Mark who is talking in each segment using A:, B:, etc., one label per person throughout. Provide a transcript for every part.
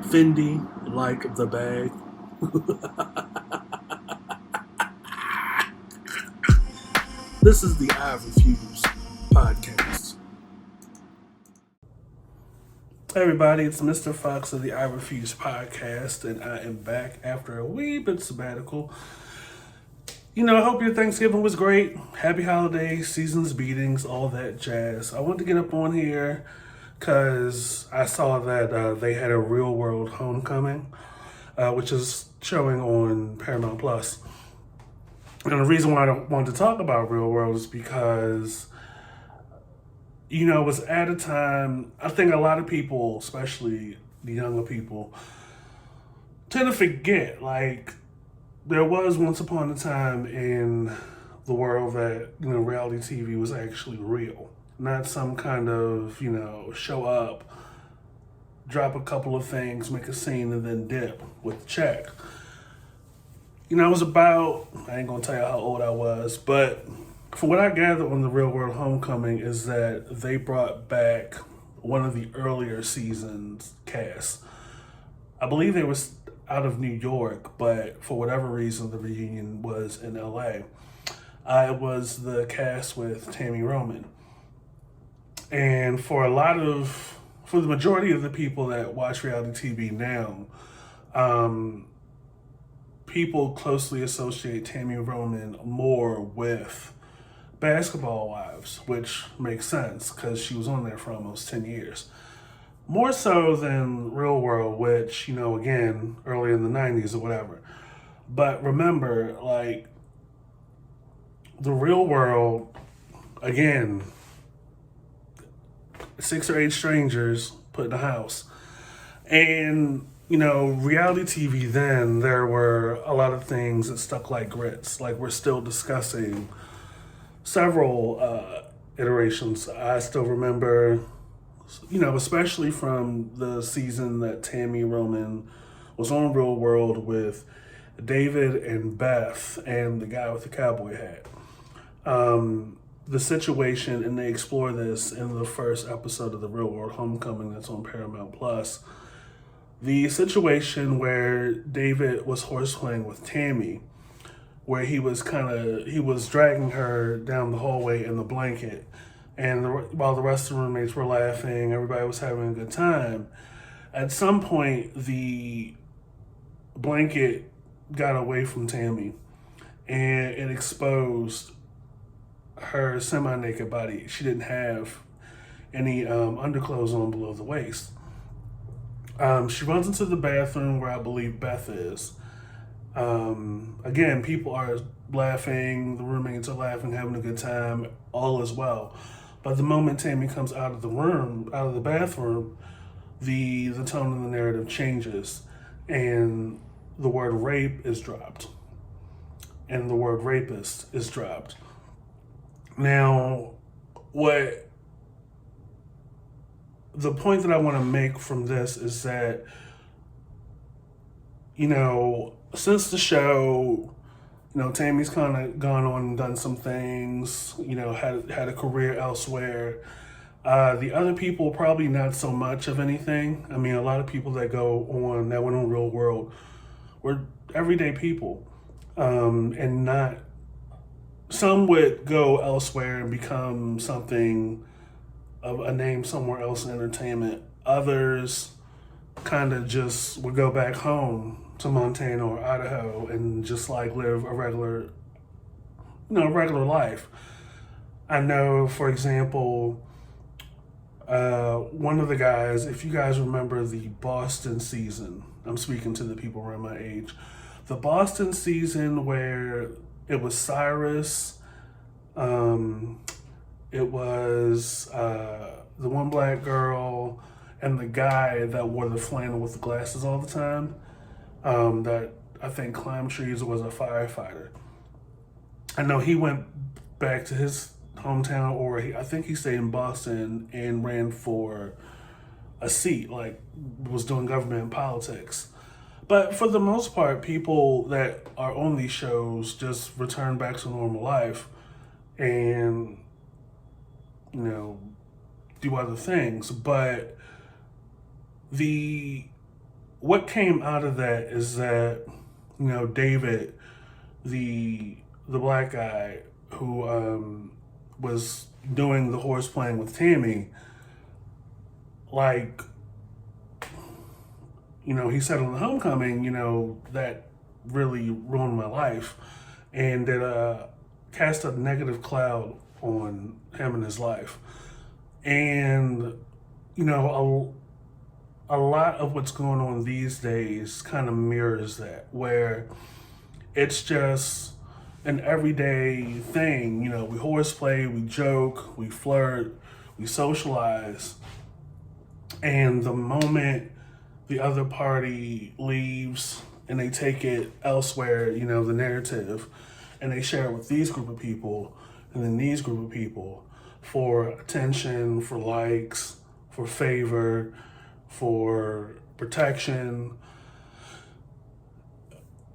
A: Fendi like the bag. This is the I Refuse podcast. Hey everybody, it's Mr. Fox of the I Refuse podcast, and I am back after a wee bit sabbatical. I hope your Thanksgiving was great. Happy holidays, seasons, beatings, all that jazz. I wanted to get up on here because I saw that they had a Real World Homecoming, which is showing on Paramount Plus. And the reason why I don't want to talk about Real World is because, it was at a time, I think a lot of people, especially the younger people, tend to forget, there was once upon a time in the world that, reality TV was actually real. Not some kind of, show up, drop a couple of things, make a scene, and then dip with the check. I was about, I ain't gonna tell you how old I was, but from what I gathered on the Real World Homecoming is that they brought back one of the earlier seasons cast. I believe they was out of New York, but for whatever reason, the reunion was in LA. It was the cast with Tammy Roman. And for the majority of the people that watch reality TV now, people closely associate Tammy Roman more with Basketball Wives, which makes sense because she was on there for almost 10 years. More so than Real World, which, again, early in the 90s or whatever. But remember, the Real World, again, 6 or 8 strangers put in a house. And, reality TV then, there were a lot of things that stuck like grits. Like, we're still discussing several iterations. I still remember, especially from the season that Tammy Roman was on Real World with David and Beth and the guy with the cowboy hat. The situation, and they explore this in the first episode of the Real World Homecoming that's on Paramount Plus. The situation where David was horseplaying with Tammy, where he was dragging her down the hallway in the blanket, and while the rest of the roommates were laughing, everybody was having a good time. At some point, the blanket got away from Tammy, and it exposed her semi-naked body. She didn't have any underclothes on below the waist. She runs into the bathroom where I believe Beth is. Again, people are laughing, the roommates are laughing, having a good time, all is well. But the moment Tammy comes out of the bathroom, the tone of the narrative changes, and the word rape is dropped, and the word rapist is dropped. Now, the point that I want to make from this is that, since the show, Tammy's kind of gone on and done some things, had a career elsewhere. The other people, probably not so much of anything. I mean, a lot of people that went on Real World were everyday people. And not, some would go elsewhere and become something of a name somewhere else in entertainment. Others kind of just would go back home to Montana or Idaho and just live a regular life. I know, for example, one of the guys, if you guys remember the Boston season, I'm speaking to the people around my age, the Boston season where it was Cyrus, it was the one black girl, and the guy that wore the flannel with the glasses all the time, that I think climbed trees, was a firefighter. I know he went back to his hometown, or I think he stayed in Boston and ran for a seat, was doing government and politics. But for the most part, people that are on these shows just return back to normal life and, do other things. But the what came out of that is that, David, the black guy who was doing the horse playing with Tammy, like, he said on the homecoming, that really ruined my life, and it cast a negative cloud on him and his life. And, a lot of what's going on these days kind of mirrors that, where it's just an everyday thing. We horseplay, we joke, we flirt, we socialize. And the moment the other party leaves and they take it elsewhere, the narrative, and they share it with these group of people and then these group of people for attention, for likes, for favor, for protection.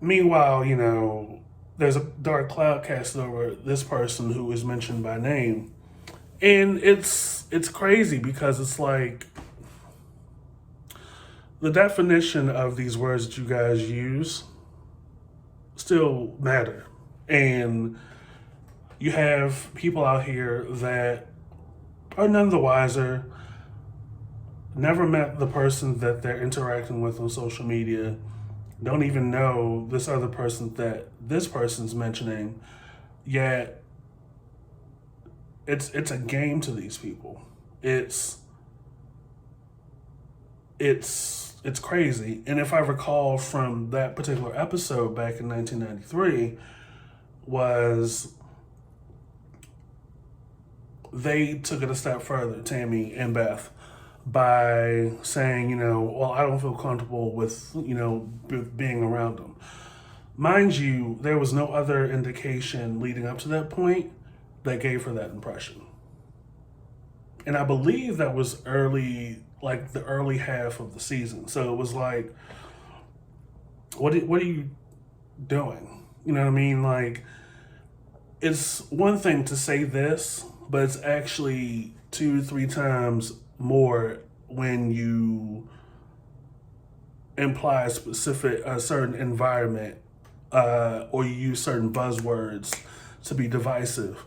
A: Meanwhile, there's a dark cloud cast over this person who is mentioned by name. And it's crazy because it's like the definition of these words that you guys use still matter. And you have people out here that are none the wiser, never met the person that they're interacting with on social media, don't even know this other person that this person's mentioning, yet it's a game to these people. It's crazy. And if I recall from that particular episode back in 1993, was they took it a step further, Tammy and Beth, by saying, well, I don't feel comfortable with, being around them. Mind you, there was no other indication leading up to that point that gave her that impression. And I believe that was early, like the early half of the season. So it was like, what are you doing? You know what I mean? Like, it's one thing to say this, but it's actually 2-3 times more when you imply a certain environment, or you use certain buzzwords to be divisive,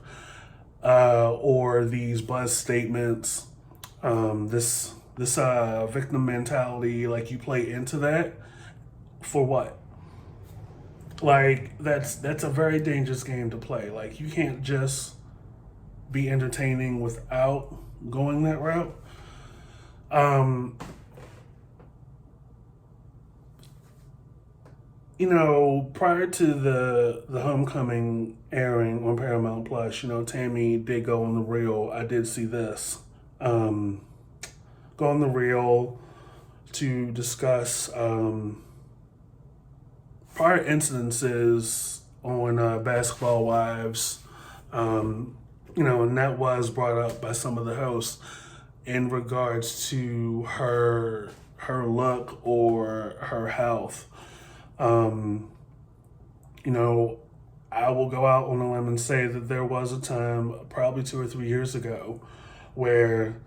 A: or these buzz statements, this victim mentality, like you play into that for what? Like that's a very dangerous game to play. Like you can't just be entertaining without going that route. Prior to the homecoming airing on Paramount Plus, Tammy did go on the reel. I did see this. Go on the reel to discuss prior incidences on Basketball Wives, and that was brought up by some of the hosts in regards to her look or her health. I will go out on a limb and say that there was a time, probably 2 or 3 years ago, where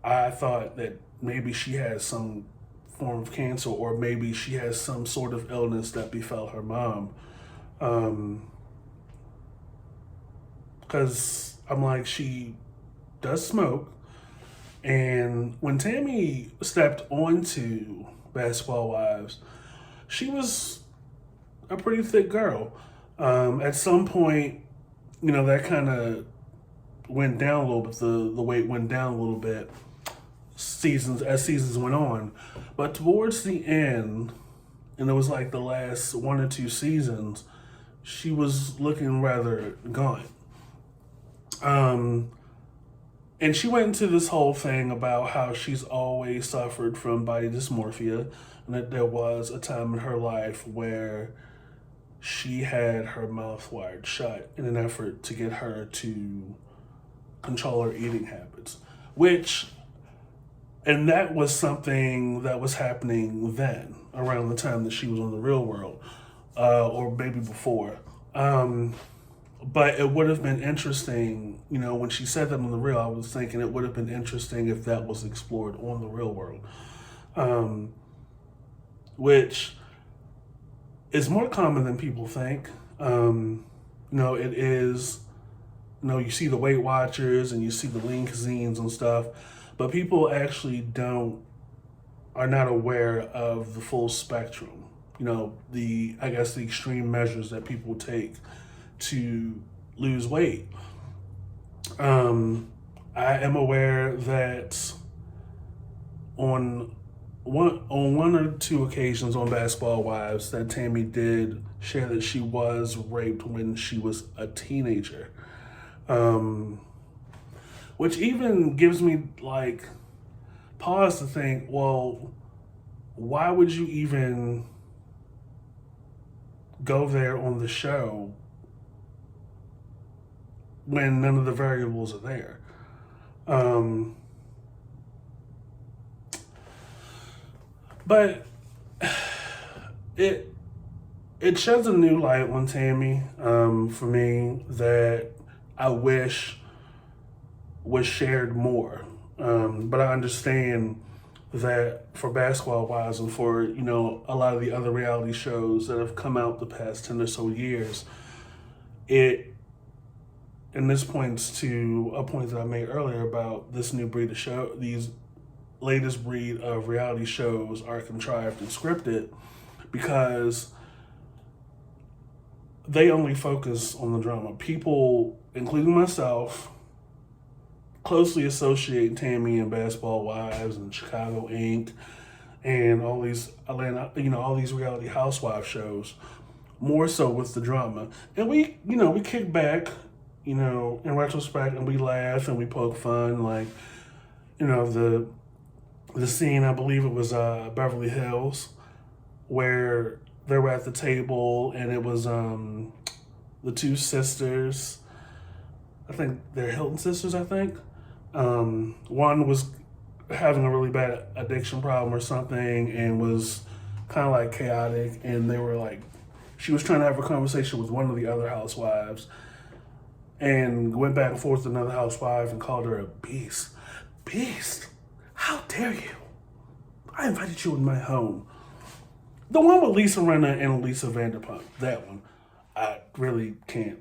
A: I thought that maybe she had some form of cancer, or maybe she has some sort of illness that befell her mom. Because I'm like, she does smoke. And when Tammy stepped onto Basketball Wives, she was a pretty thick girl. At some point, that kind of went down a little bit. The weight went down a little bit as seasons went on. But towards the end, and it was like the last 1 or 2 seasons, she was looking rather gaunt. And she went into this whole thing about how she's always suffered from body dysmorphia, and that there was a time in her life where she had her mouth wired shut in an effort to get her to control her eating habits. And that was something that was happening then, around the time that she was on The Real World, or maybe before. But it would have been interesting, when she said that on The Real, I was thinking it would have been interesting if that was explored on The Real World. which is more common than people think. It is, you see the Weight Watchers and you see the lean cuisines and stuff, but people actually are not aware of the full spectrum. The extreme measures that people take to lose weight. I am aware that on one or two occasions on Basketball Wives that Tammy did share that she was raped when she was a teenager. Which even gives me like pause to think, well, why would you even go there on the show when none of the variables are there? But it sheds a new light on Tammy, for me, that I wish was shared more. But I understand that for Basketball Wives and for, a lot of the other reality shows that have come out the past 10 or so years, and this points to a point that I made earlier about this new breed of show, these latest breed of reality shows are contrived and scripted because they only focus on the drama. People, including myself, closely associate Tammy and Basketball Wives and Chicago Inc. and all these Atlanta, all these reality housewife shows more so with the drama. And we kick back, in retrospect, and we laugh and we poke fun, like, the scene, I believe it was Beverly Hills, where they were at the table and it was the two sisters. I think they're Hilton sisters, I think. One was having a really bad addiction problem or something and was kind of like chaotic, and they were like, she was trying to have a conversation with one of the other housewives and went back and forth with another housewife and called her a beast. Beast? How dare you? I invited you in my home. The one with Lisa Rinna and Lisa Vanderpump, that one, I really can't.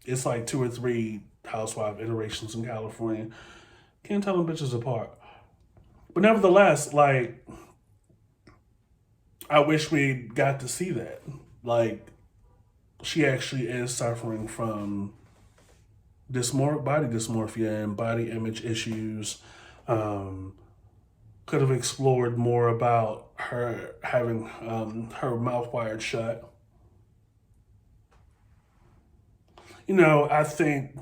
A: It's like 2 or 3 housewife iterations in California. Can't tell them bitches apart. But nevertheless, like, I wish we got to see that. Like, she actually is suffering from body dysmorphia and body image issues. Could have explored more about her having her mouth wired shut. I think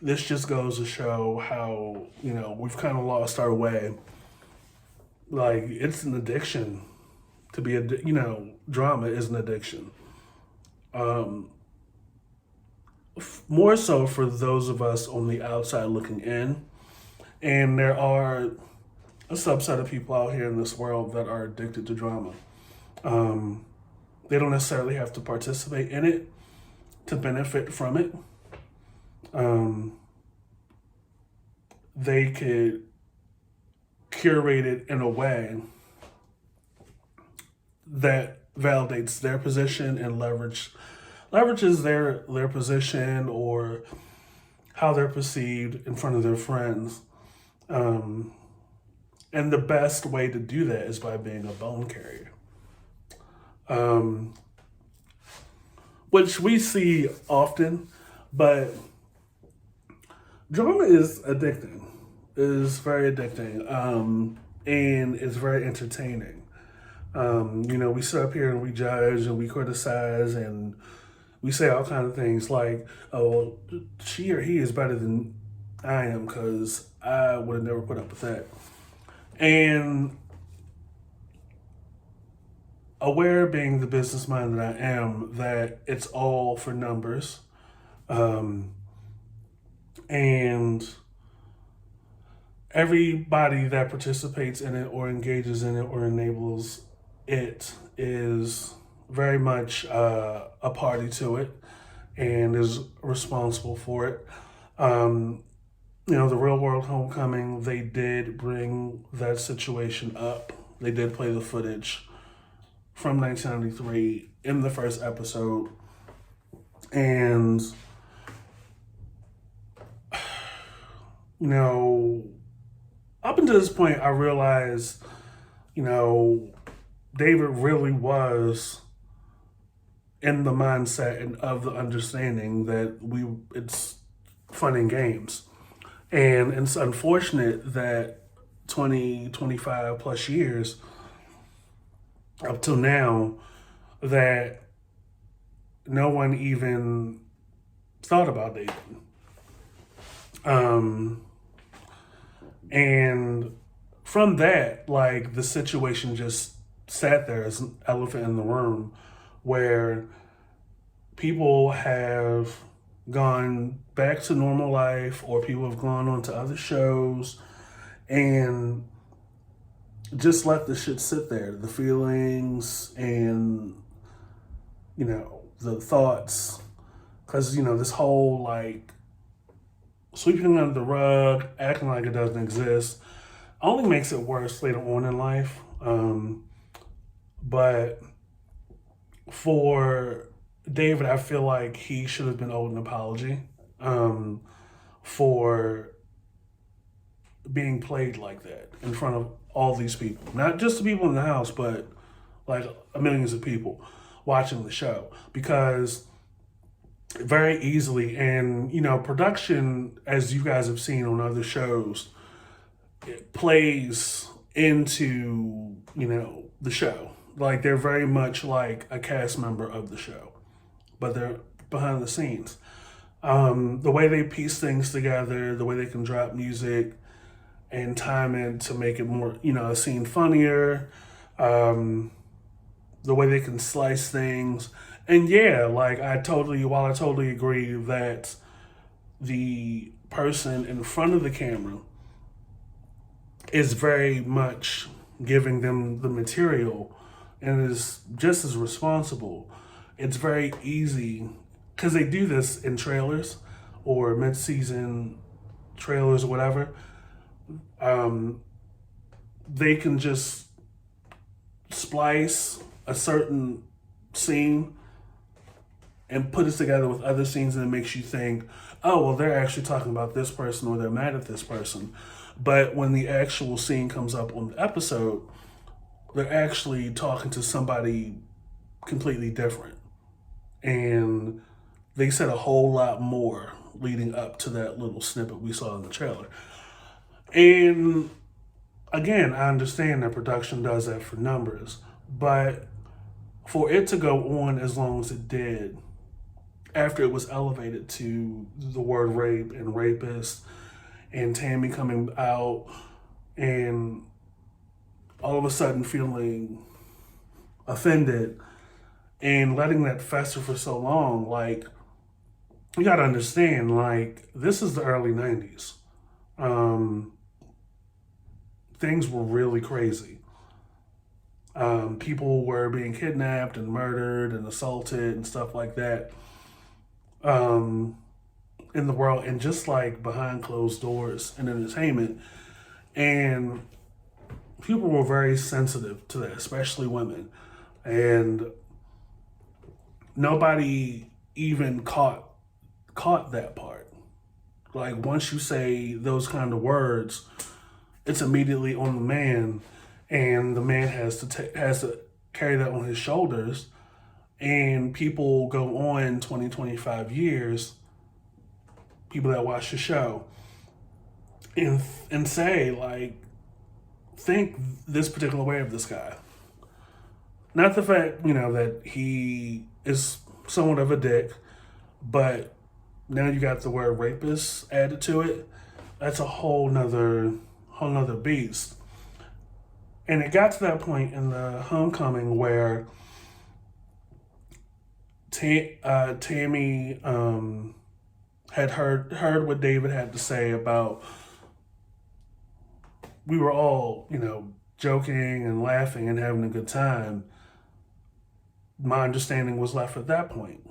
A: this just goes to show how, we've kind of lost our way. Like, it's an addiction to be, drama is an addiction. More so for those of us on the outside looking in. And there are a subset of people out here in this world that are addicted to drama. They don't necessarily have to participate in it to benefit from it. They could curate it in a way that validates their position and leverages their position or how they're perceived in front of their friends. And the best way to do that is by being a bone carrier. Which we see often, but drama is addicting. It is very addicting, and it's very entertaining. We sit up here and we judge and we criticize and we say all kinds of things like, oh, she or he is better than I am because I would have never put up with that. And aware, being the business mind that I am, that it's all for numbers. And everybody that participates in it or engages in it or enables it is very much a party to it and is responsible for it. The Real World Homecoming, they did bring that situation up they did play the footage from 1993 in the first episode. And, you know, up until this point, I realized, you know, David really was in the mindset and of the understanding that it's fun and games. And it's unfortunate that 20, 25 plus years up till now that no one even thought about David. And from that, like, the situation just sat there as an elephant in the room where people have gone back to normal life or people have gone on to other shows and just let the shit sit there. The feelings and, you know, the thoughts. Because, you know, this whole, like, sweeping under the rug, acting like it doesn't exist, only makes it worse later on in life. But for David, I feel like he should have been owed an apology for being played like that in front of all these people. Not just the people in the house, but like millions of people watching the show. Because very easily, and you know, production, as you guys have seen on other shows, it plays into, you know, the show. Like, they're very much like a cast member of the show, but they're behind the scenes. The way they piece things together, the way they can drop music and time it to make it more, you know, a scene funnier, the way they can slice things. And yeah, like, while I totally agree that the person in front of the camera is very much giving them the material and is just as responsible. It's very easy because they do this in trailers or mid-season trailers or whatever. They can just splice a certain scene and put it together with other scenes, and it makes you think, oh, well, they're actually talking about this person or they're mad at this person. But when the actual scene comes up on the episode, they're actually talking to somebody completely different. And they said a whole lot more leading up to that little snippet we saw in the trailer. And again, I understand that production does that for numbers, but for it to go on as long as it did, after it was elevated to the word rape and rapist and Tammy coming out and all of a sudden feeling offended and letting that fester for so long, like, you gotta understand, like, this is the early 90s. Things were really crazy. People were being kidnapped and murdered and assaulted and stuff like that in the world, and just like behind closed doors in entertainment. And people were very sensitive to that, especially women. And nobody even caught that part. Like, once you say those kind of words, it's immediately on the man, and the man has to carry that on his shoulders. And people go on 20, 25 years, people that watch the show, and say, like, think this particular way of this guy. Not the fact, you know, that he is somewhat of a dick, but now you got the word rapist added to it. That's a whole nother beast. And it got to that point in the homecoming where Tammy had heard what David had to say about, we were all, you know, joking and laughing and having a good time. My understanding was left at that point.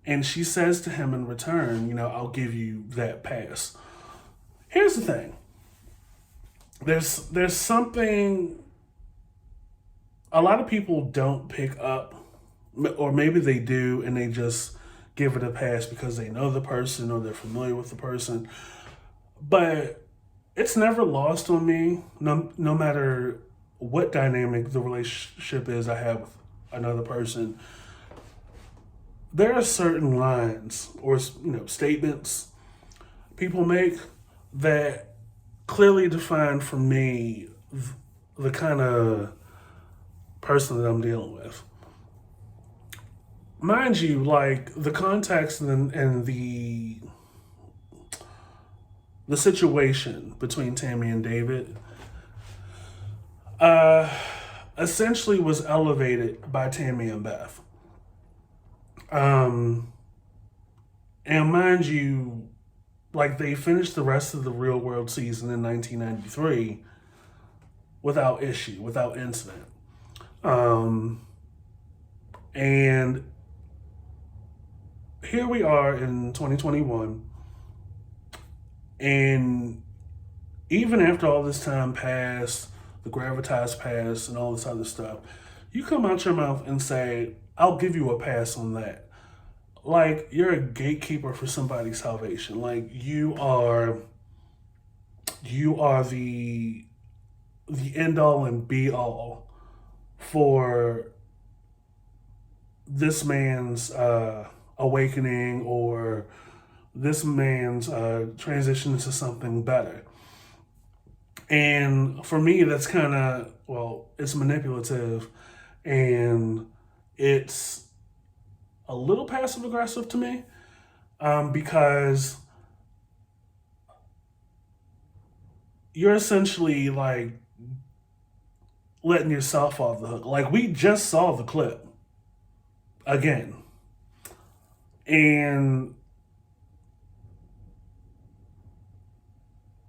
A: And she says to him in return, you know, I'll give you that pass. Here's the thing. There's something a lot of people don't pick up, or maybe they do and they just give it a pass because they know the person or they're familiar with the person. But it's never lost on me, no matter what dynamic the relationship is I have with another person. There are certain lines or statements people make that clearly define for me the kind of person that I'm dealing with. Mind you, like the context and the situation between Tammy and David essentially was elevated by Tammy and Beth. And mind you, like they finished the rest of the Real World season in 1993 without issue, without incident. And here we are in 2021, and even after all this time passed, the gravitas passed, and all this other stuff, you come out your mouth and say, I'll give you a pass on that. Like, you're a gatekeeper for somebody's salvation. Like, you are the end all and be all for this man's awakening or this man's transition into something better. And for me, that's kind of, well, it's manipulative and it's a little passive aggressive to me, because you're essentially like letting yourself off the hook. Like, we just saw the clip again. And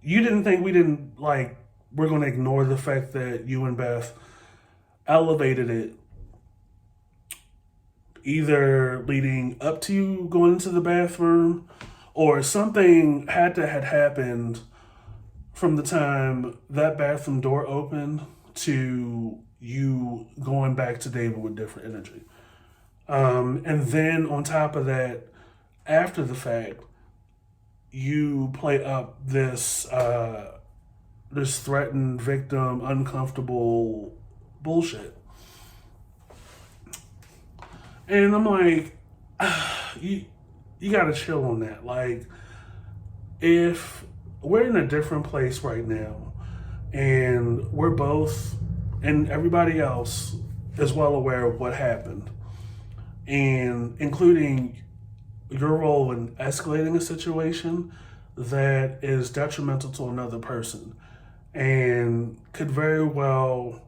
A: you didn't think we're going to ignore the fact that you and Beth elevated it, either leading up to you going into the bathroom or something had happened from the time that bathroom door opened to you going back to David with different energy. And then on top of that, after the fact, you play up this threatened victim, uncomfortable bullshit. And I'm like, you gotta chill on that. Like, if we're in a different place right now, and we're both, and everybody else is well aware of what happened, and including your role in escalating a situation that is detrimental to another person and could very well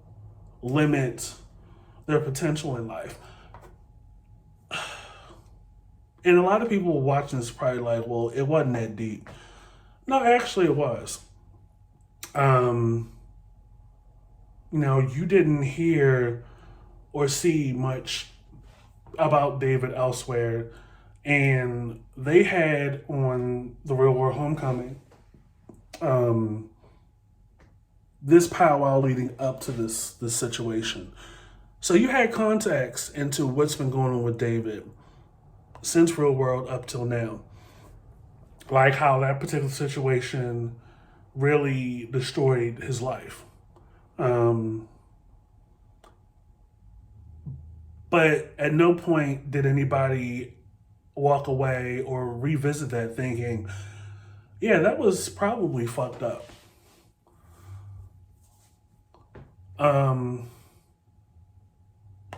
A: limit their potential in life. And a lot of people watching this probably like, well, it wasn't that deep. No, actually it was. You didn't hear or see much about David elsewhere. And they had on the Real World Homecoming this powwow leading up to this situation. So you had context into what's been going on with David since Real World up till now. Like how that particular situation really destroyed his life. But at no point did anybody walk away or revisit that thinking, yeah, that was probably fucked up. And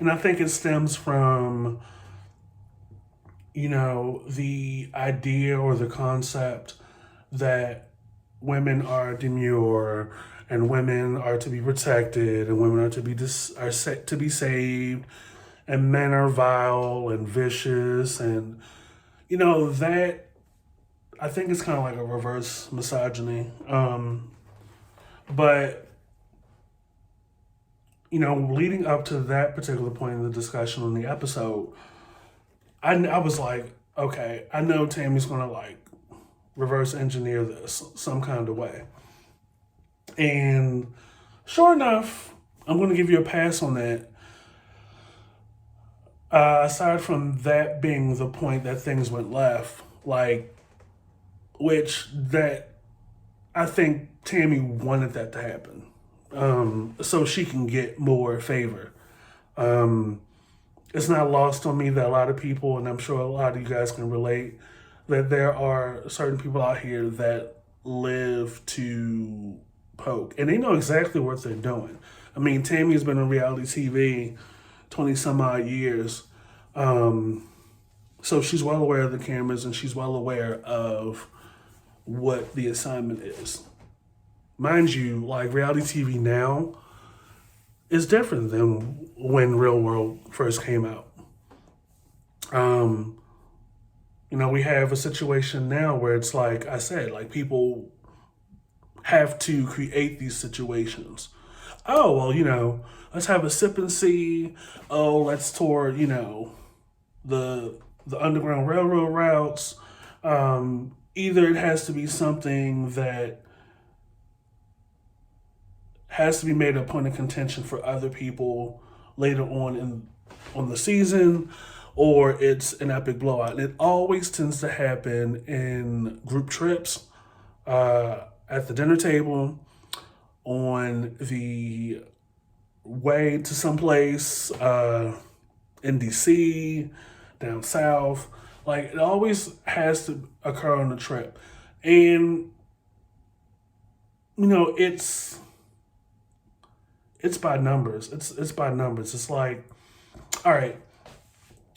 A: I think it stems from, the idea or the concept that women are demure and women are to be protected and women are to be to be saved, and men are vile and vicious, and that I think it's kind of like a reverse misogyny. But leading up to that particular point in the discussion on the episode, I was like, okay, I know Tammy's gonna reverse engineer this some kind of way. And sure enough, I'm gonna give you a pass on that. Aside from that being the point that things went left, like, which that I think Tammy wanted that to happen, so she can get more favor. Um, it's not lost on me that a lot of people, and I'm sure a lot of you guys can relate, that there are certain people out here that live to poke, and they know exactly what they're doing. I mean, Tammy's been on reality TV 20 some odd years. Um, so she's well aware of the cameras and she's well aware of what the assignment is. Mind you, like reality TV now is different than when Real World first came out. Um, we have a situation now where it's like I said, like people have to create these situations. Oh, well, let's have a sip and see. Oh, let's tour, the Underground Railroad routes. Either it has to be something that has to be made a point of contention for other people later on the season, or it's an epic blowout. And it always tends to happen in group trips, at the dinner table, on the way to someplace, in DC, down south. Like it always has to occur on the trip. And it's by numbers. It's by numbers. It's like, all right,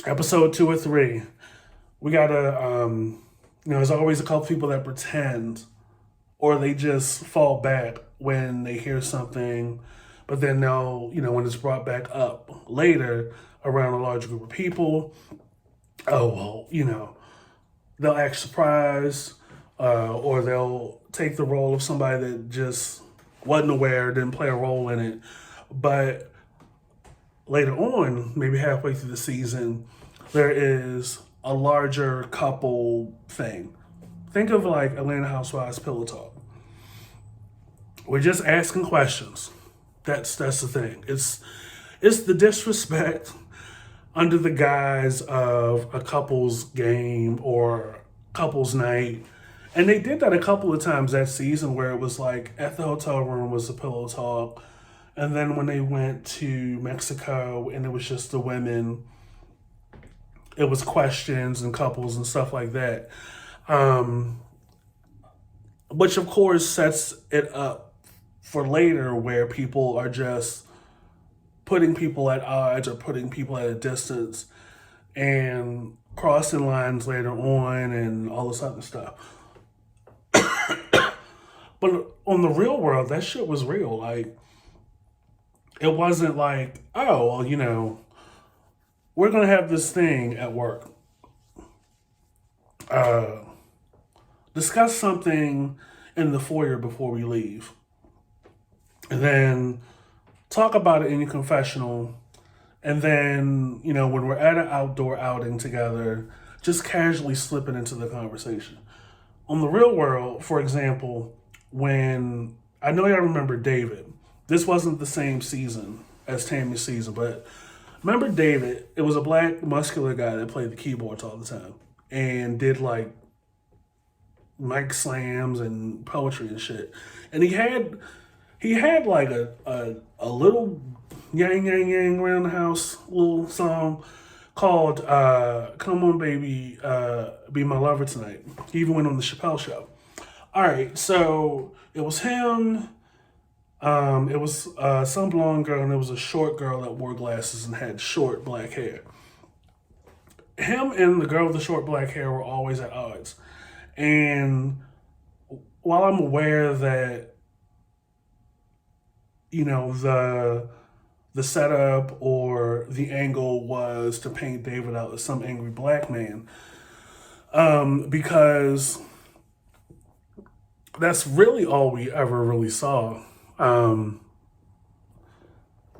A: episode 2 or 3, we gotta there's always a couple people that pretend or they just fall back when they hear something, but then they'll, when it's brought back up later around a large group of people, oh, well, they'll act surprised, or they'll take the role of somebody that just wasn't aware, didn't play a role in it. But later on, maybe halfway through the season, there is a larger couple thing. Think of like Atlanta Housewives Pillow Talk. We're just asking questions. That's the thing. It's the disrespect under the guise of a couple's game or couple's night. And they did that a couple of times that season where it was like at the hotel room was the pillow talk. And then when they went to Mexico and it was just the women, it was questions and couples and stuff like that. Which of course sets it up for later where people are just putting people at odds or putting people at a distance and crossing lines later on and all this other stuff. But on the real world, that shit was real. Like, it wasn't like, oh, well, we're going to have this thing at work. Discuss something in the foyer before we leave. And then talk about it in your confessional. And then, when we're at an outdoor outing together, just casually slip it into the conversation. On the real world, for example, when I know y'all remember David, this wasn't the same season as Tammy's season, but remember David? It was a black, muscular guy that played the keyboards all the time and did like mic slams and poetry and shit. And he had like a little yang yang yang around the house little song called "Come On Baby, Be My Lover Tonight." He even went on the Chappelle Show. All right, so it was him. It was some blonde girl, and it was a short girl that wore glasses and had short black hair. Him and the girl with the short black hair were always at odds. And while I'm aware that, the setup or the angle was to paint David out as some angry black man, because that's really all we ever really saw.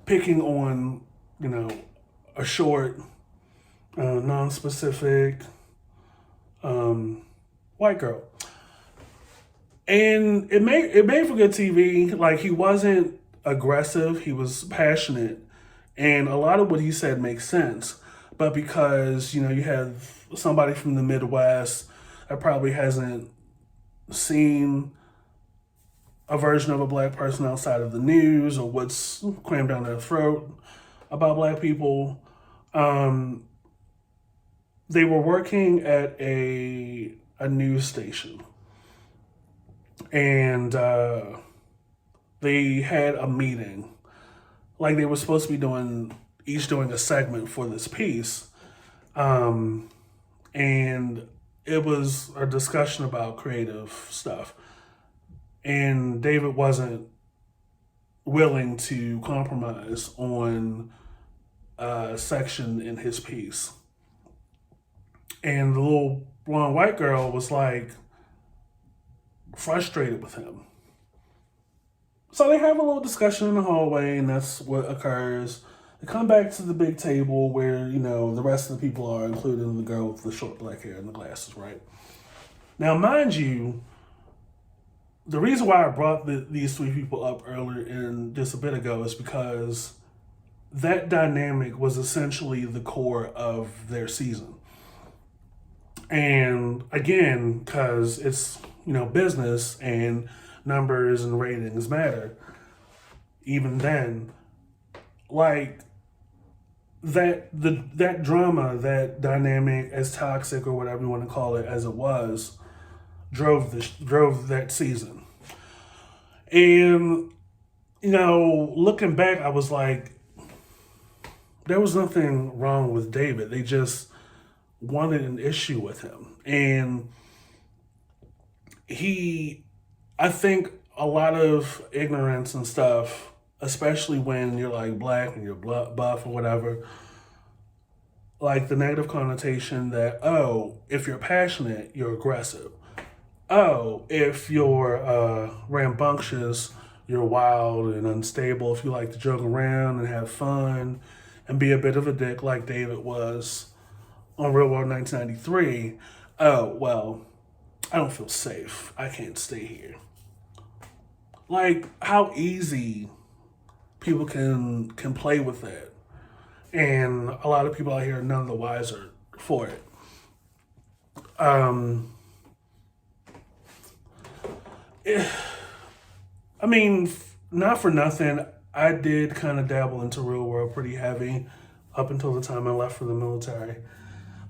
A: Picking on, a short, non-specific white girl. And it made for good TV. Like, he wasn't aggressive, he was passionate, and a lot of what he said makes sense. but because, you have somebody from the Midwest that probably hasn't seen a version of a black person outside of the news or what's crammed down their throat about black people. Um, they were working at a news station, and they had a meeting. Like they were supposed to be doing a segment for this piece, and it was a discussion about creative stuff. And David wasn't willing to compromise on a section in his piece. And the little blonde white girl was like frustrated with him. So they have a little discussion in the hallway, and that's what occurs. They come back to the big table where, the rest of the people are, including the girl with the short black hair and the glasses, right? Now, mind you, the reason why I brought these three people up earlier and just a bit ago is because that dynamic was essentially the core of their season. And again, because it's, business and numbers and ratings matter, even then, like that drama, that dynamic, as toxic or whatever you want to call it, as it was, drove that season. And looking back, I was like, there was nothing wrong with David. They just wanted an issue with him. And I think a lot of ignorance and stuff, especially when you're like black and you're buff or whatever, like the negative connotation that, oh, if you're passionate, you're aggressive. Oh, if you're rambunctious, you're wild and unstable. If you like to joke around and have fun and be a bit of a dick like David was on Real World 1993, oh, well, I don't feel safe. I can't stay here. Like, how easy people can play with that. And a lot of people out here are none the wiser for it. I mean, not for nothing, I did kind of dabble into real world pretty heavy up until the time I left for the military.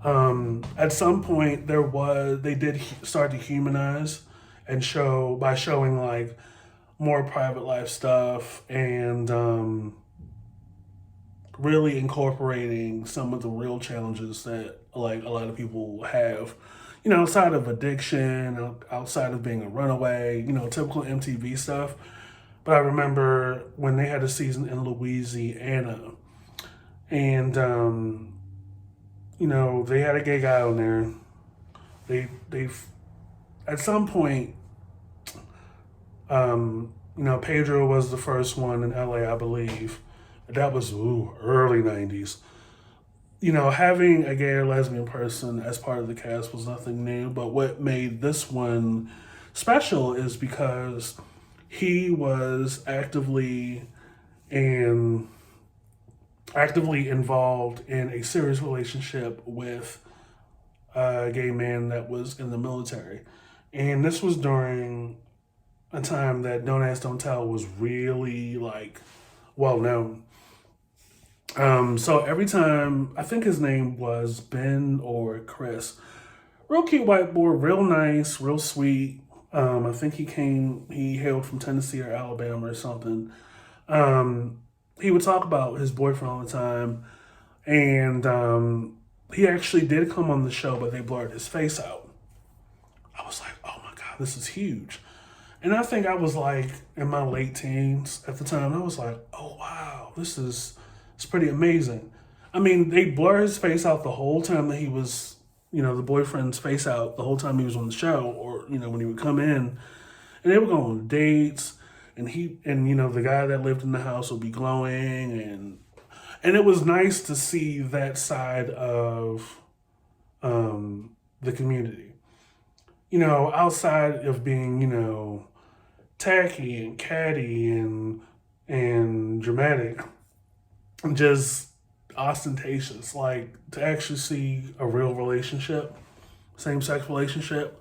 A: At some point, they did start to humanize and showing like more private life stuff and really incorporating some of the real challenges that like a lot of people have, outside of addiction, outside of being a runaway, typical MTV stuff. But I remember when they had a season in Louisiana, and they had a gay guy on there. They at some point, Pedro was the first one in LA, I believe. That was early 90s. Having a gay or lesbian person as part of the cast was nothing new, but what made this one special is because he was actively involved in a serious relationship with a gay man that was in the military. And this was during a time that Don't Ask, Don't Tell was really like well known. So every time, I think his name was Ben or Chris, real cute white boy, real nice, real sweet. I think he hailed from Tennessee or Alabama or something. He would talk about his boyfriend all the time, and he actually did come on the show, but they blurred his face out. I was like, oh my God, this is huge. And I think I was like in my late teens at the time. I was like, oh wow, it's pretty amazing. I mean, they blur his face out the whole time that he was, the boyfriend's face out the whole time he was on the show, or, when he would come in. And they would go on dates, and the guy that lived in the house would be glowing, and it was nice to see that side of the community. Outside of being, tacky and catty and dramatic, just ostentatious. Like, to actually see a real relationship, same-sex relationship,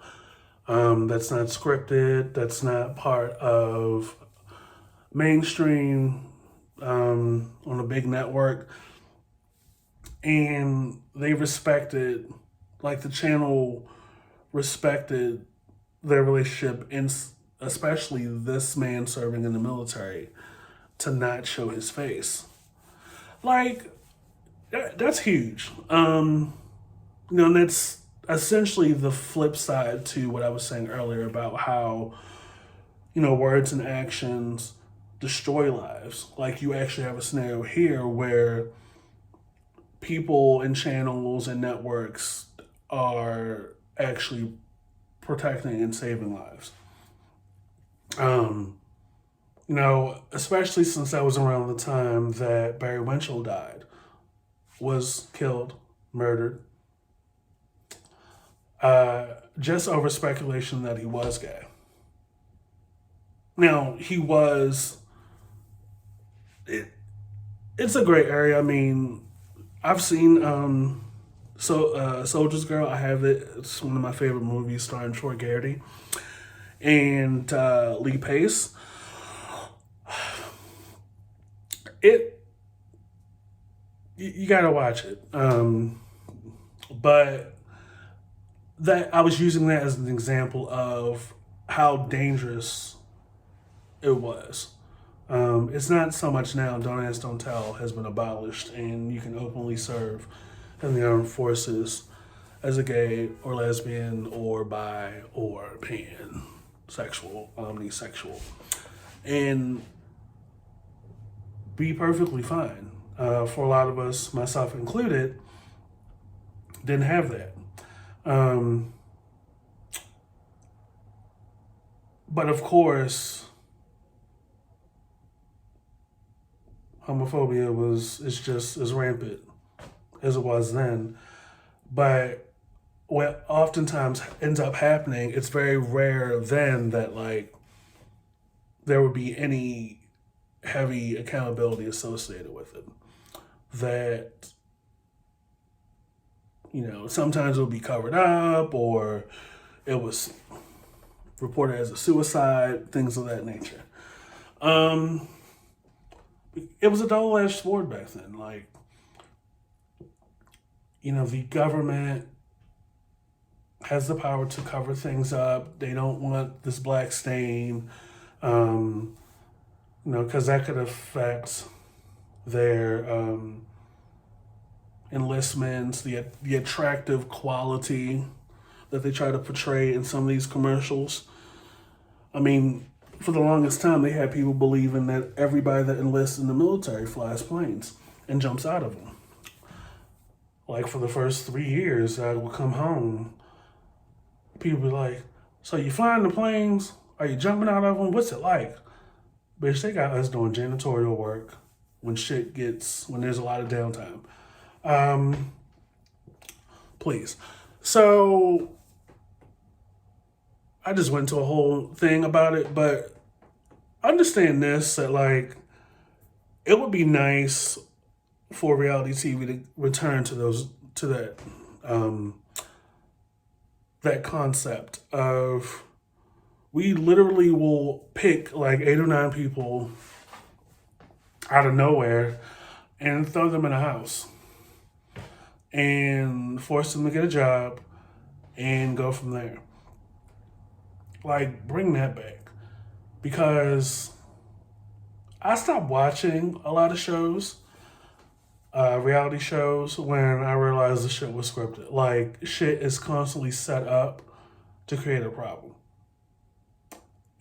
A: that's not scripted, that's not part of mainstream, on a big network, and they respected, like, the channel respected their relationship, and especially this man serving in the military, to not show his face. Like, that's huge. And that's essentially the flip side to what I was saying earlier about how, words and actions destroy lives. Like, you actually have a scenario here where people and channels and networks are actually protecting and saving lives. Especially since that was around the time that Barry Winchell died, was killed, murdered, just over speculation that he was gay. Now, it's a great area. I mean, I've seen Soldier's Girl. I have it. It's one of my favorite movies starring Troy Garrity and Lee Pace. You gotta watch it. But that I was using that as an example of how dangerous it was. It's not so much now. Don't Ask, Don't Tell has been abolished, and you can openly serve in the armed forces as a gay or lesbian or bi or pansexual, omnisexual, and be perfectly fine. For a lot of us, myself included, didn't have that. But of course, homophobia is just as rampant as it was then. But what oftentimes ends up happening, it's very rare then that, like, there would be any heavy accountability associated with it. That, sometimes it would be covered up, or it was reported as a suicide, things of that nature. It was a double-edged sword back then. Like, the government has the power to cover things up. They don't want this black stain, because that could affect their enlistments, the attractive quality that they try to portray in some of these commercials. I mean, for the longest time, they had people believing that everybody that enlists in the military flies planes and jumps out of them. Like, for the first 3 years, I would come home, people be like, so you flying the planes? Are you jumping out of them? What's it like? Bitch, they got us doing janitorial work when there's a lot of downtime. Please. So I just went into a whole thing about it, but understand this, that, like, it would be nice for reality TV to return to that concept of, we literally will pick like 8 or 9 people out of nowhere and throw them in a house and force them to get a job and go from there. Like, bring that back. Because I stopped watching a lot of shows, reality shows, when I realized the shit was scripted. Like, shit is constantly set up to create a problem.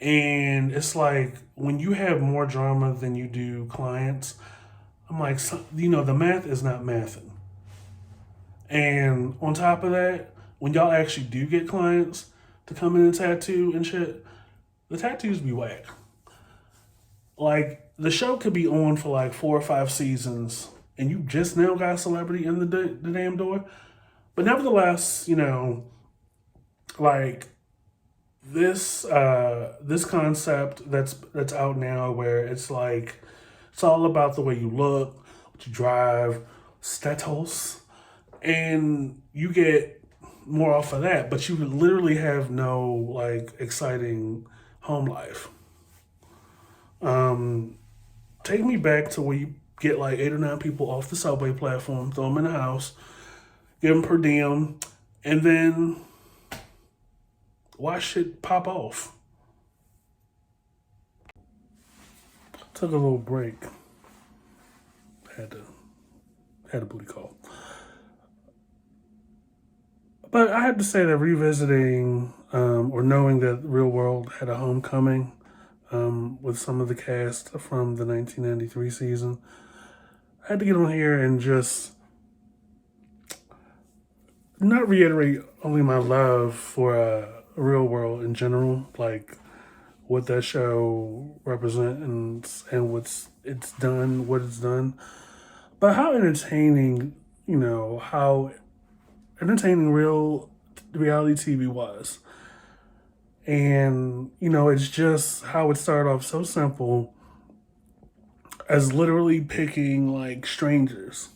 A: And it's like, when you have more drama than you do clients, I'm like, the math is not mathing. And on top of that, when y'all actually do get clients to come in and tattoo and shit, the tattoos be whack. Like, the show could be on for like 4 or 5 seasons, and you just now got a celebrity in the damn door. But nevertheless, like, this concept that's out now, where it's like, it's all about the way you look, what you drive, status, and you get more off of that, but you literally have no like exciting home life. Take me back to where you get like 8 or 9 people off the subway platform, throw them in the house, give them per diem, and then watch it pop off. Took a little break. Had to had a booty call. But I have to say that revisiting or knowing that Real World had a homecoming with some of the cast from the 1993 season, I had to get on here and just not reiterate only my love for Real World in general, like what that show represents and what it's done, but how entertaining, how entertaining real reality TV was. And, it's just how it started off so simple as literally picking like strangers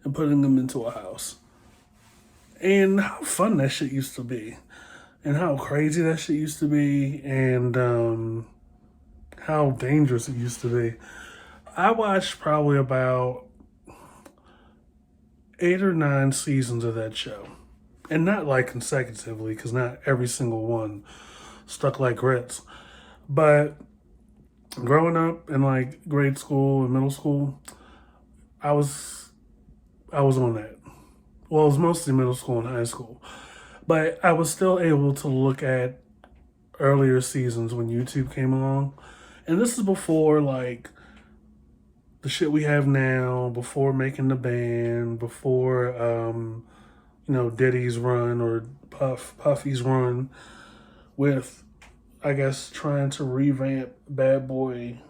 A: and putting them into a house. And how fun that shit used to be. And how crazy that shit used to be. And how dangerous it used to be. I watched probably about 8 or 9 seasons of that show. And not like consecutively, because not every single one stuck like grits. But growing up in like grade school and middle school, I was on that. Well, it was mostly middle school and high school. But I was still able to look at earlier seasons when YouTube came along. And this is before like the shit we have now, before Making the Band, before Diddy's run or Puffy's run with, I guess, trying to revamp Bad Boy,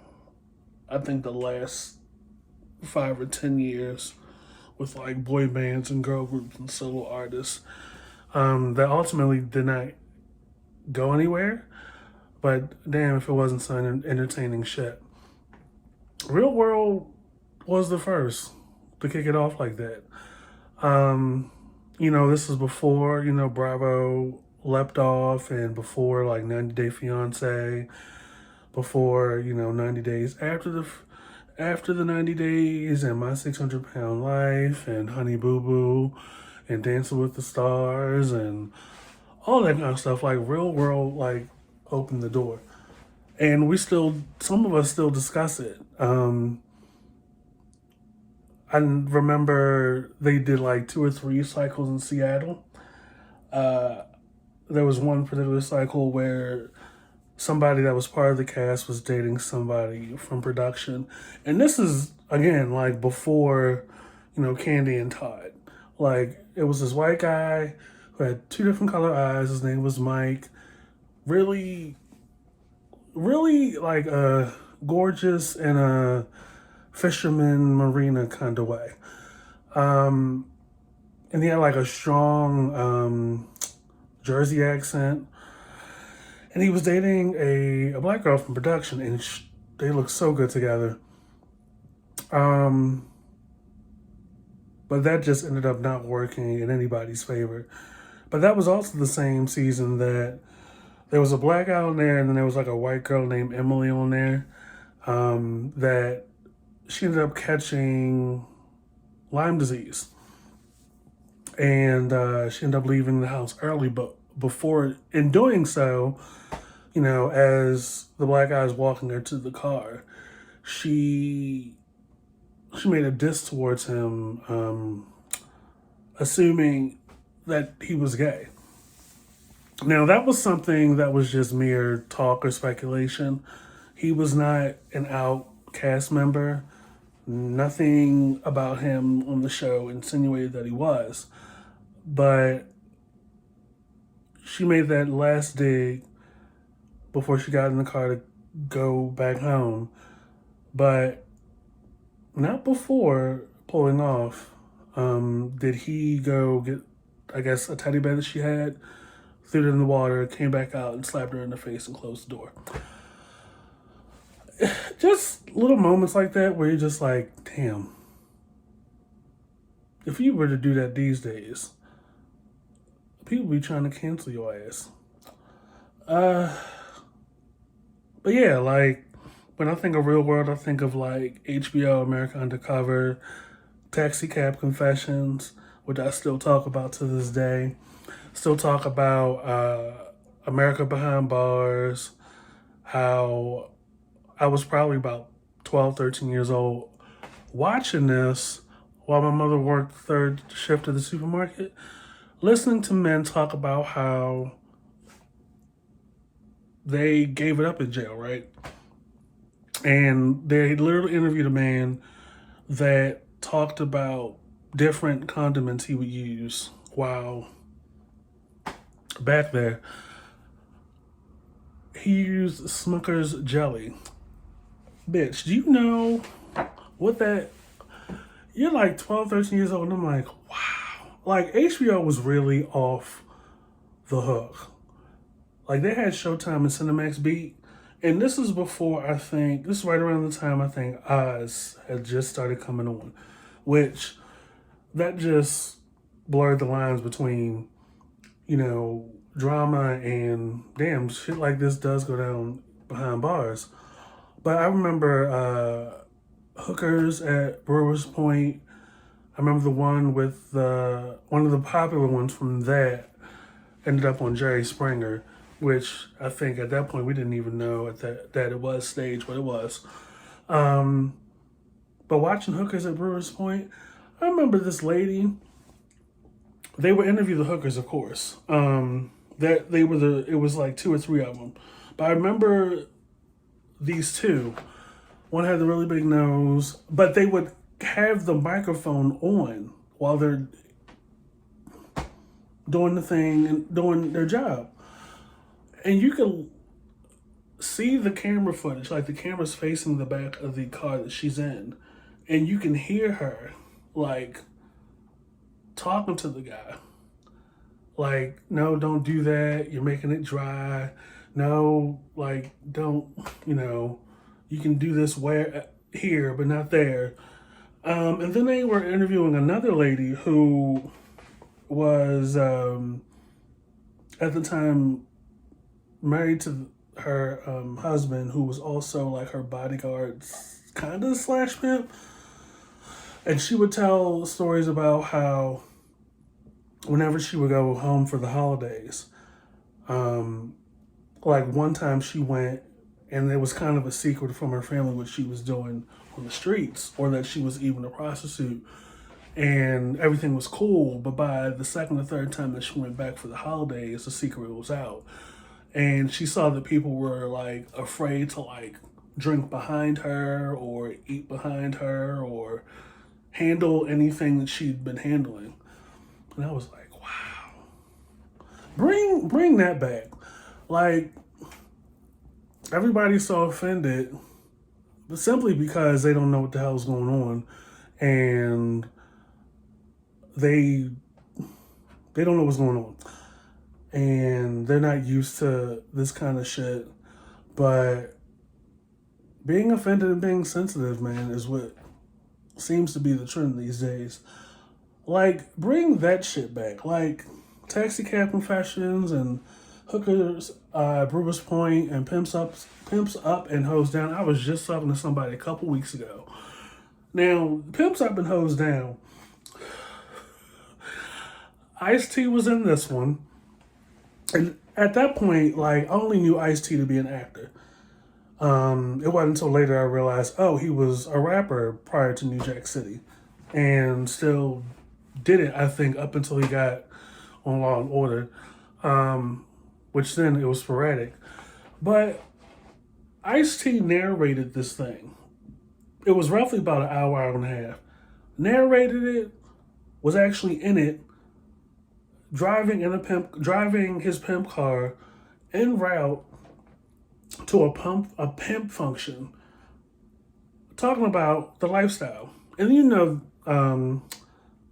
A: I think the last 5 or 10 years with like boy bands and girl groups and solo artists that ultimately did not go anywhere. But damn, if it wasn't some entertaining shit. Real World was the first to kick it off like that. This was before, Bravo leapt off, and before like 90 Day Fiance, before, 90 Days after the 90 Days, and My 600 Pound Life, and Honey Boo Boo, and Dancing with the Stars, and all that kind of stuff. Like Real World, like opened the door, and some of us still discuss it. I remember they did like 2 or 3 cycles in Seattle. There was one particular cycle where somebody that was part of the cast was dating somebody from production. And this is, again, like before, Candy and Todd. Like, it was this white guy who had 2 different color eyes. His name was Mike. Really, really like gorgeous in a fisherman marina kind of way. And he had like a strong Jersey accent. And he was dating a black girl from production, and they looked so good together. But that just ended up not working in anybody's favor. But that was also the same season that there was a black guy on there, and then there was like a white girl named Emily on there that she ended up catching Lyme disease. And she ended up leaving the house early, but before, in doing so, as the black guy was walking her to the car, she made a diss towards him, assuming that he was gay. Now, that was something that was just mere talk or speculation. He was not an out cast member. Nothing about him on the show insinuated that he was. But she made that last dig before she got in the car to go back home. But not before pulling off did he go get, I guess, a teddy bear that she had, threw it in the water, came back out and slapped her in the face and closed the door. Just little moments like that where you're just like, damn. if you were to do that these days, people be trying to cancel your ass. Uh, but yeah, like when I think of Real World, I think of like HBO, America Undercover, Taxi Cab Confessions, which I still talk about to this day. Still talk about America Behind Bars, how I was probably about 12, 13 years old watching this while my mother worked third shift at the supermarket, listening to men talk about how they gave it up in jail, right? And they literally interviewed a man that talked about different condiments he would use while back there. He used Smucker's jelly. Bitch, do you know what that? You're like 12, 13 years old, and I'm like, wow. Like, HBO was really off the hook. Like, they had Showtime and Cinemax Beat. And this is before, I think, this is right around the time I think Oz had just started coming on, which that just blurred the lines between, drama and damn, shit like this does go down behind bars. But I remember hookers at Brewers Point. I remember the one with one of the popular ones from that ended up on Jerry Springer, which I think at that point we didn't even know that it was staged, but it was. But watching hookers at Brewers Point, I remember this lady. They would interview the hookers, of course. That they were it was like two or three of them, but I remember these two. One had the really big nose, but they would have the microphone on while they're doing the thing and doing their job. And you could see the camera footage, like the camera's facing the back of the car that she's in. And you can hear her, like, talking to the guy. Like, no, don't do that. You're making it dry. No, like, don't, you can do this where here, but not there. And then they were interviewing another lady who was at the time married to her husband, who was also like her bodyguard, kind of slash pimp. And she would tell stories about how whenever she would go home for the holidays, like one time she went and it was kind of a secret from her family what she was doing on the streets, or that she was even a prostitute, and everything was cool. But by the second or third time that she went back for the holidays, the secret was out, and she saw that people were like afraid to like drink behind her or eat behind her or handle anything that she'd been handling. And I was like, wow, bring that back. Like, everybody's so offended, but simply because they don't know what the hell's going on, and they don't know what's going on, and they're not used to this kind of shit. But being offended and being sensitive, man, is what seems to be the trend these days. Like, bring that shit back. Like, Taxi Cab Confessions and Hookers, Brewers Point, and Pimps Up and Hose Down. I was just talking to somebody a couple weeks ago. Now, Pimps Up and Hose Down, Ice-T was in this one. And at that point, like, I only knew Ice-T to be an actor. It wasn't until later I realized, oh, he was a rapper prior to New Jack City. And still did it, I think, up until he got on Law and Order. Which then it was sporadic. But Ice-T narrated this thing. It was roughly about an hour, hour and a half. Narrated it, was actually in it, driving his pimp car en route to a pimp function, talking about the lifestyle. And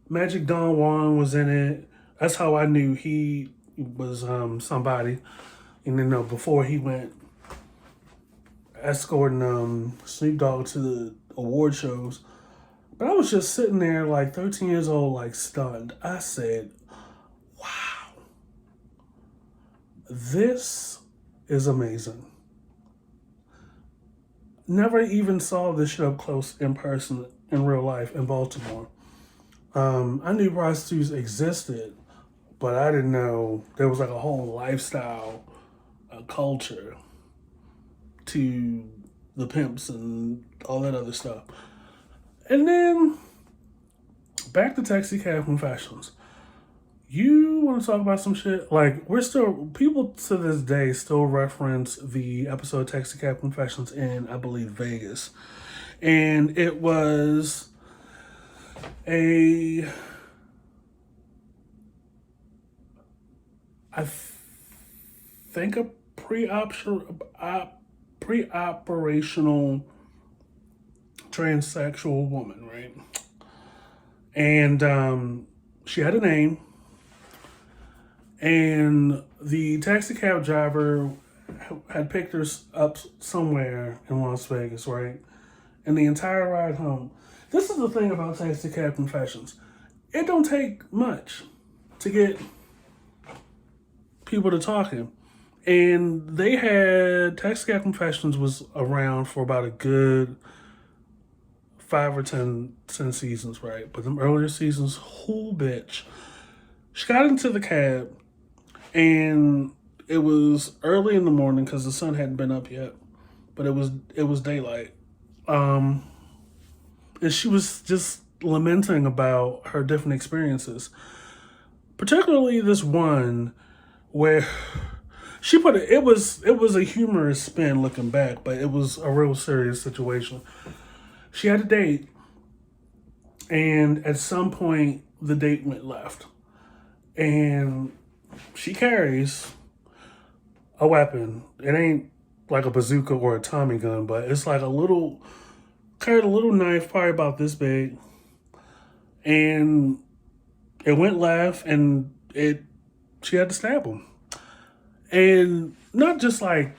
A: Magic Don Juan was in it. That's how I knew he was somebody. And before he went escorting Snoop Dogg to the award shows. But I was just sitting there like 13 years old, like stunned. I said, wow, this is amazing. Never even saw this shit up close in person in real life in Baltimore. I knew prostitutes existed, but I didn't know there was like a whole lifestyle, culture to the pimps and all that other stuff. And then back to Taxi Cab Confessions. You want to talk about some shit? Like, people to this day still reference the episode Taxi Cab Confessions in, I believe, Vegas. And it was I think a pre-operational transsexual woman, right? And she had a name, and the taxi cab driver had picked her up somewhere in Las Vegas, right? And the entire ride home. This is the thing about Taxi Cab Confessions. It don't take much to get people to talking. And they had Taxi Cab Confessions was around for about a good 5 or 10 seasons, right? But them earlier seasons, whole bitch. She got into the cab, and it was early in the morning because the sun hadn't been up yet, but it was daylight. And she was just lamenting about her different experiences, particularly this one where she put it was a humorous spin looking back, but it was a real serious situation. She had a date, and at some point the date went left, and she carries a weapon. It ain't like a bazooka or a Tommy gun, but it's like carried a little knife, probably about this big, and it went left, and she had to stab him. And not just like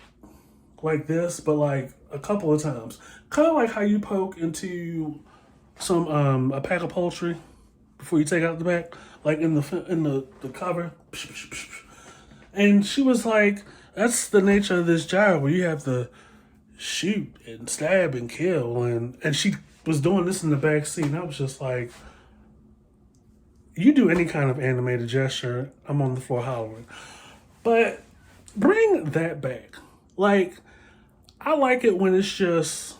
A: this, but like a couple of times. Kind of like how you poke into a pack of poultry before you take out the back, like in the cover. And she was like, that's the nature of this job where you have to shoot and stab and kill, and she was doing this in the back seat, and I was just like, you do any kind of animated gesture, I'm on the floor hollering. But bring that back. Like, I like it when it's just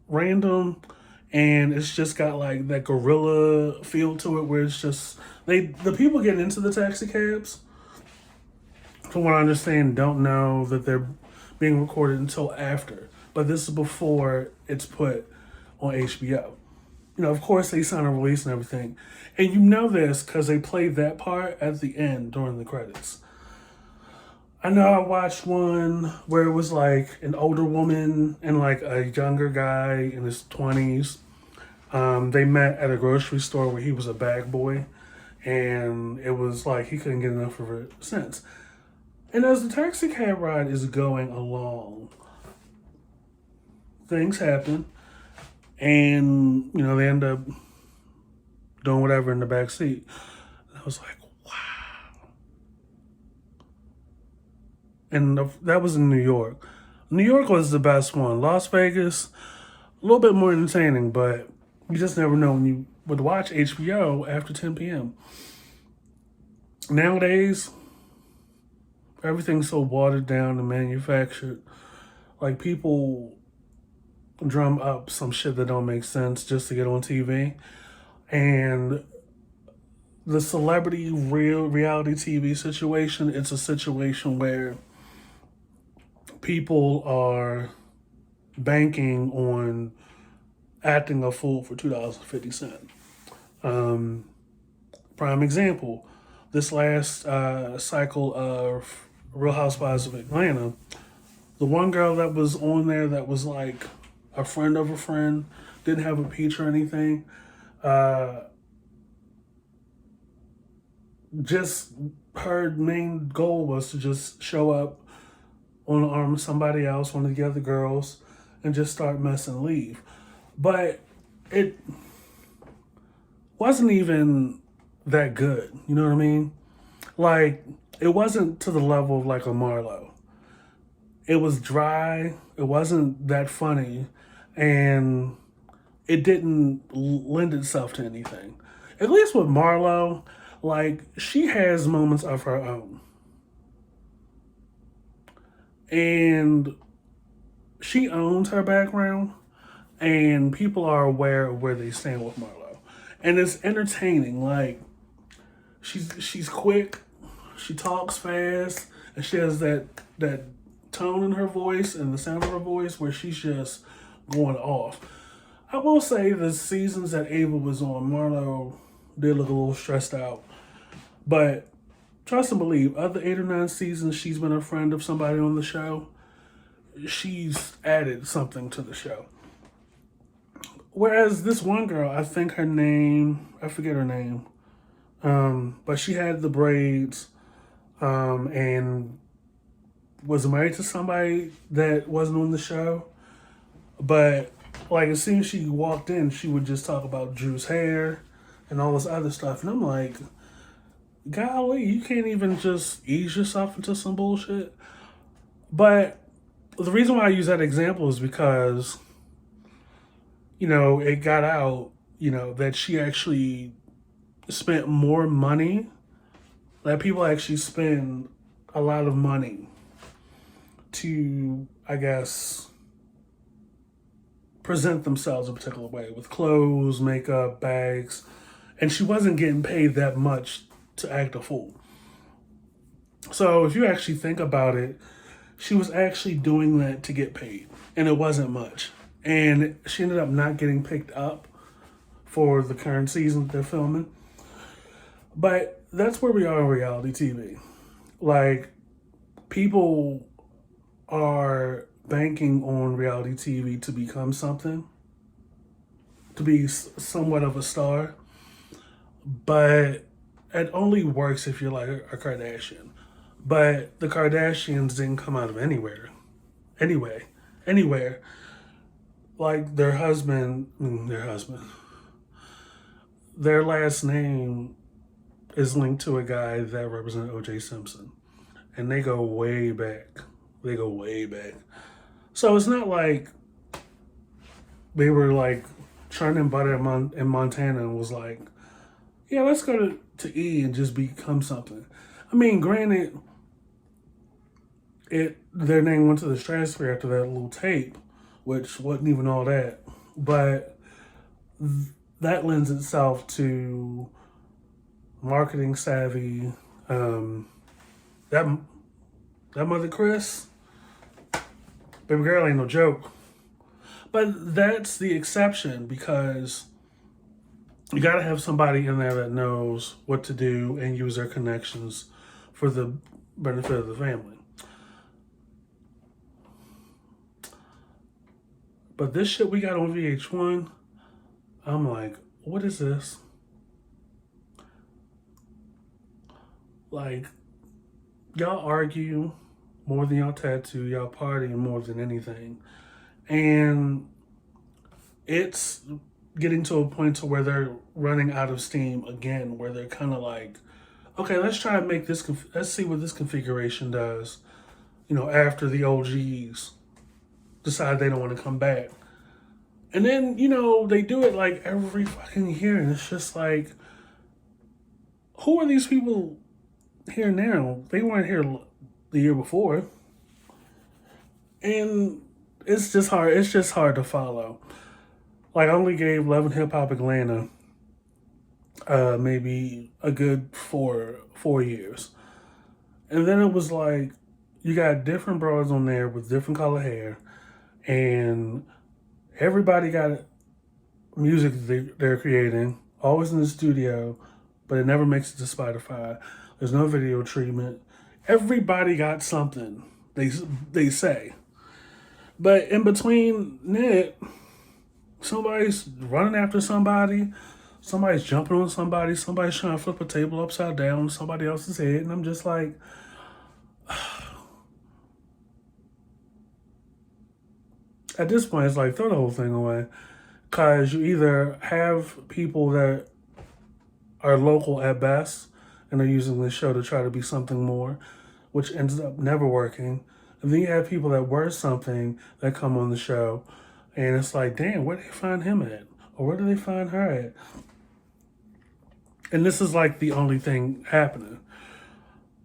A: random and it's just got like that guerrilla feel to it, where it's just the people getting into the taxi cabs, from what I understand, don't know that they're being recorded until after. But this is before it's put on HBO. You know, of course, they sign a release and everything. And you know this because they played that part at the end during the credits. I know I watched one where it was like an older woman and like a younger guy in his 20s. They met at a grocery store where he was a bag boy. And it was like he couldn't get enough of her since. And as the taxi cab ride is going along, things happen. And, you know, they end up doing whatever in the back seat. And I was like, wow. And that was in New York. New York was the best one. Las Vegas, a little bit more entertaining, but you just never know when you would watch HBO after 10 p.m. Nowadays, everything's so watered down and manufactured. Like, people drum up some shit that don't make sense just to get on TV. And the celebrity reality TV situation, it's a situation where people are banking on acting a fool for $2.50. Prime example, this last cycle of Real Housewives of Atlanta, the one girl that was on there that was like a friend of a friend, didn't have a peach or anything, just her main goal was to just show up on the arm of somebody else, one of the other girls, and just start messing and leave. but it wasn't even that good. You know what I mean? Like, it wasn't to the level of like a Marlo. It was dry. It wasn't that funny, and it didn't lend itself to anything. At least with Marlo, like she has moments of her own, and she owns her background, and people are aware of where they stand with Marlo, and it's entertaining. Like she's quick, she talks fast, and she has that tone in her voice and the sound of her voice where she's just going off. I will say the seasons that Ava was on, Marlo did look a little stressed out. But trust and believe, other 8 or 9 seasons she's been a friend of somebody on the show, she's added something to the show. Whereas this one girl, I think her name, I forget her name, but she had the braids and was married to somebody that wasn't on the show. But like as soon as she walked in, she would just talk about Drew's hair and all this other stuff. And I'm like, golly, you can't even just ease yourself into some bullshit. But the reason why I use that example is because, it got out, that she actually spent more money, that people actually spend a lot of money to, I guess, present themselves a particular way with clothes, makeup, bags, and she wasn't getting paid that much to act a fool. So if you actually think about it, she was actually doing that to get paid, and it wasn't much. And she ended up not getting picked up for the current season that they're filming. But that's where we are in reality TV. Like, people are banking on reality TV to become something, to be somewhat of a star, but it only works if you're like a Kardashian. But the Kardashians didn't come out of anywhere. Anywhere. Like their last name is linked to a guy that represented O.J. Simpson. And they go way back. So it's not like they were like churning butter in Montana and was like, yeah, let's go to E and just become something. I mean, granted, their name went to the stratosphere after that little tape, which wasn't even all that. But that lends itself to marketing savvy. That mother Chris, baby girl ain't no joke. But that's the exception because you got to have somebody in there that knows what to do and use their connections for the benefit of the family. But this shit we got on VH1, I'm like, what is this? Like, y'all argue more than y'all tattoo, y'all party more than anything. And it's getting to a point to where they're running out of steam again, where they're kind of like, okay, let's try and make this, let's see what this configuration does, after the OGs decide they don't want to come back. And then, they do it like every fucking year, and it's just like, who are these people here now? They weren't here the year before. And it's just hard to follow. Like, I only gave Love and Hip Hop Atlanta maybe a good 4 years. And then it was like, you got different broads on there with different color hair, and everybody got music they're creating, always in the studio, but it never makes it to Spotify. There's no video treatment. Everybody got something, they say. But in between it, somebody's running after somebody, somebody's jumping on somebody, somebody's trying to flip a table upside down on somebody else's head, and I'm just like, at this point, it's like, throw the whole thing away. Because you either have people that are local at best and are using this show to try to be something more, which ends up never working. And then you have people that were something that come on the show, and it's like, damn, where do they find him at? Or where do they find her at? And this is like the only thing happening.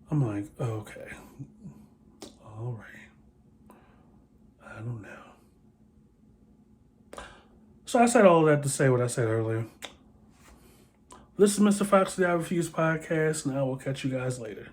A: I'm like, okay, all right, I don't know. So I said all that to say what I said earlier. This is Mr. Fox, the I Refuse podcast, and I will catch you guys later.